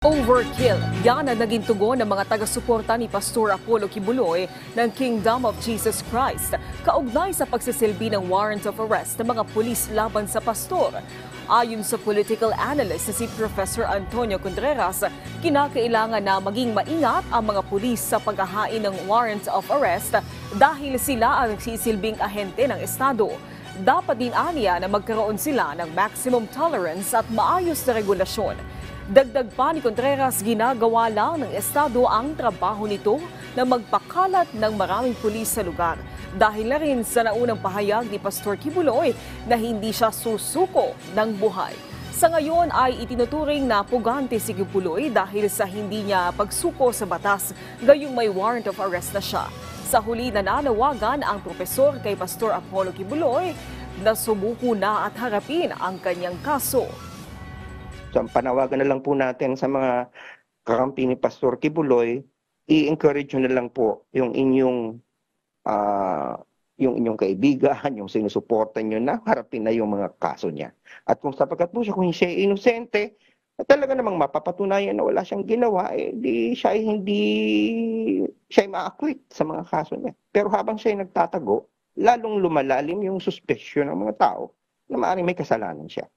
Overkill. Yan ang naging tugon ng mga taga-suporta ni Pastor Apollo Kibuloy ng Kingdom of Jesus Christ kaugnay sa pagsisilbi ng warrant of arrest ng mga pulis laban sa pastor. Ayon sa political analyst na si Professor Antonio Contreras, kinakailangan na maging maingat ang mga pulis sa paghahain ng warrant of arrest dahil sila ang nagsisilbing ahente ng Estado. Dapat din aniya na magkaroon sila ng maximum tolerance at maayos na regulasyon. Dagdag pa ni Contreras, ginagawa lang ng Estado ang trabaho nito na magpakalat ng maraming pulis sa lugar. Dahil na rin sa naunang pahayag ni Pastor Kibuloy na hindi siya susuko ng buhay. Sa ngayon ay itinuturing na pugante si Kibuloy dahil sa hindi niya pagsuko sa batas, gayong may warrant of arrest na siya. Sa huli nananawagan ang propesor kay Pastor Apollo Kibuloy na sumuko na at harapin ang kanyang kaso. So, panawagan na lang po natin sa mga kakampi ni Pastor Kibuloy, i-encourage nyo na lang po yung inyong kaibigan, yung sinusuporta nyo na harapin na yung mga kaso niya. At kung sapagkat po siya, kung siya ay inosente, talaga namang mapapatunayan na wala siyang ginawa, di siya ay ma-acquit sa mga kaso niya. Pero habang siya ay nagtatago, lalong lumalalim yung suspicion ng mga tao na maaaring may kasalanan siya.